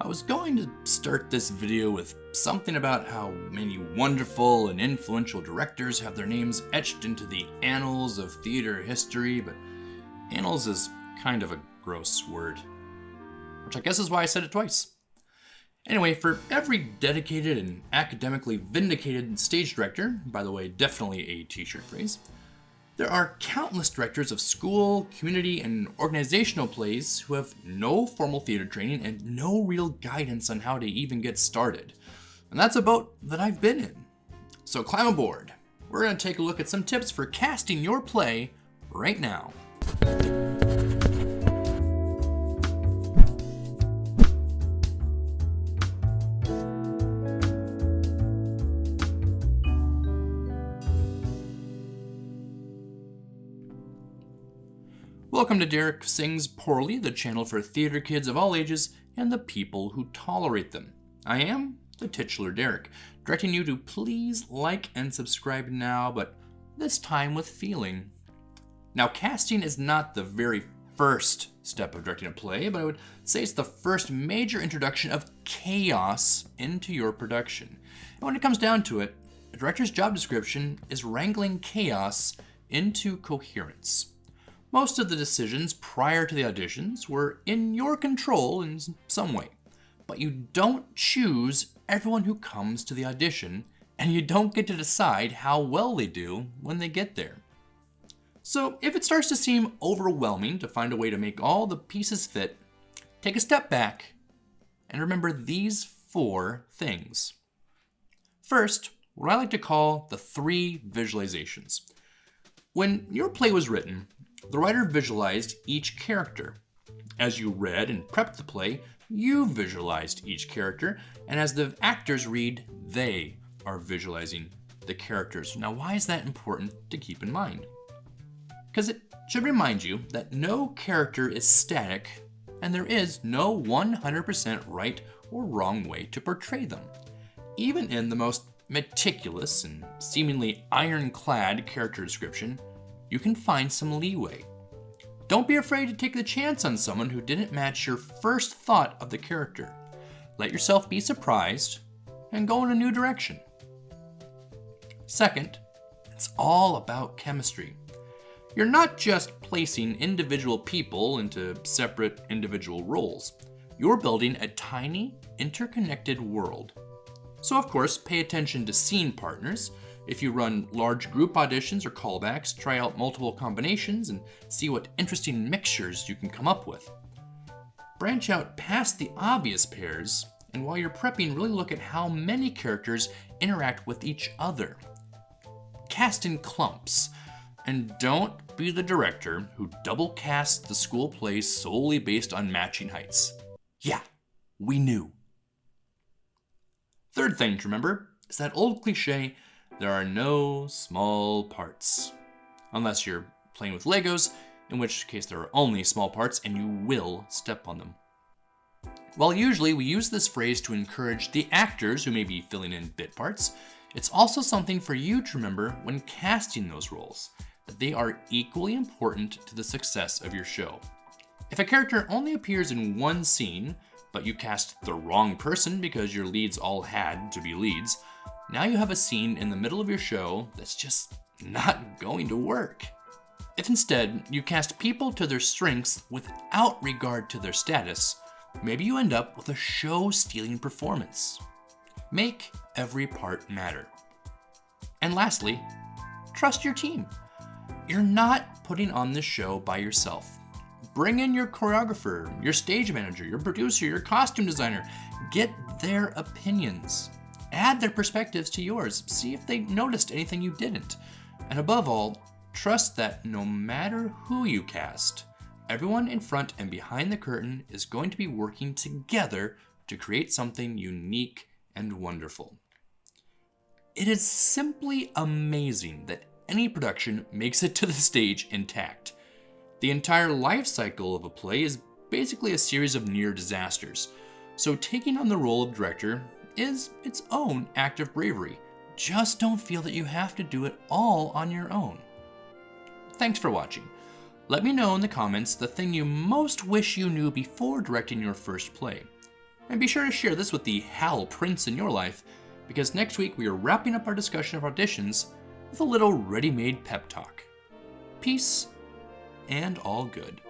I was going to start this video with something about how many wonderful and influential directors have their names etched into the annals of theater history, but annals is kind of a gross word, which I guess is why I said it twice. Anyway, for every dedicated and academically vindicated stage director, by the way, definitely a t-shirt phrase, there are countless directors of school, community, and organizational plays who have no formal theater training and no real guidance on how to even get started. And that's a boat that I've been in. So climb aboard. We're going to take a look at some tips for casting your play right now. Welcome to Derek Sings Poorly, the channel for theater kids of all ages and the people who tolerate them. I am the titular Derek, directing you to please like and subscribe now, but this time with feeling. Now, casting is not the very first step of directing a play, but I would say it's the first major introduction of chaos into your production. And when it comes down to it, a director's job description is wrangling chaos into coherence. Most of the decisions prior to the auditions were in your control in some way, but you don't choose everyone who comes to the audition, and you don't get to decide how well they do when they get there. So if it starts to seem overwhelming to find a way to make all the pieces fit, take a step back and remember these 4 things. First, what I like to call the 3 visualizations. When your play was written, the writer visualized each character. As you read and prepped the play, you visualized each character, and as the actors read, they are visualizing the characters. Now, why is that important to keep in mind? Because it should remind you that no character is static, and there is no 100% right or wrong way to portray them. Even in the most meticulous and seemingly ironclad character description, you can find some leeway. Don't be afraid to take the chance on someone who didn't match your first thought of the character. Let yourself be surprised and go in a new direction. Second, it's all about chemistry. You're not just placing individual people into separate individual roles. You're building a tiny, interconnected world. So of course, pay attention to scene partners. If you run large group auditions or callbacks, try out multiple combinations and see what interesting mixtures you can come up with. Branch out past the obvious pairs, and while you're prepping, really look at how many characters interact with each other. Cast in clumps, and don't be the director who double casts the school plays solely based on matching heights. Yeah, we knew. Third thing to remember is that old cliche, there are no small parts. Unless you're playing with Legos, in which case there are only small parts and you will step on them. While usually we use this phrase to encourage the actors who may be filling in bit parts, it's also something for you to remember when casting those roles, that they are equally important to the success of your show. If a character only appears in one scene, but you cast the wrong person because your leads all had to be leads, now you have a scene in the middle of your show that's just not going to work. If instead you cast people to their strengths without regard to their status, maybe you end up with a show-stealing performance. Make every part matter. And lastly, trust your team. You're not putting on this show by yourself. Bring in your choreographer, your stage manager, your producer, your costume designer. Get their opinions. Add their perspectives to yours. See if they noticed anything you didn't. And above all, trust that no matter who you cast, everyone in front and behind the curtain is going to be working together to create something unique and wonderful. It is simply amazing that any production makes it to the stage intact. The entire life cycle of a play is basically a series of near disasters, so taking on the role of director is its own act of bravery. Just don't feel that you have to do it all on your own. Thanks for watching. Let me know in the comments the thing you most wish you knew before directing your first play. And be sure to share this with the Hal Prince in your life, because next week we are wrapping up our discussion of auditions with a little ready-made pep talk. Peace and all good.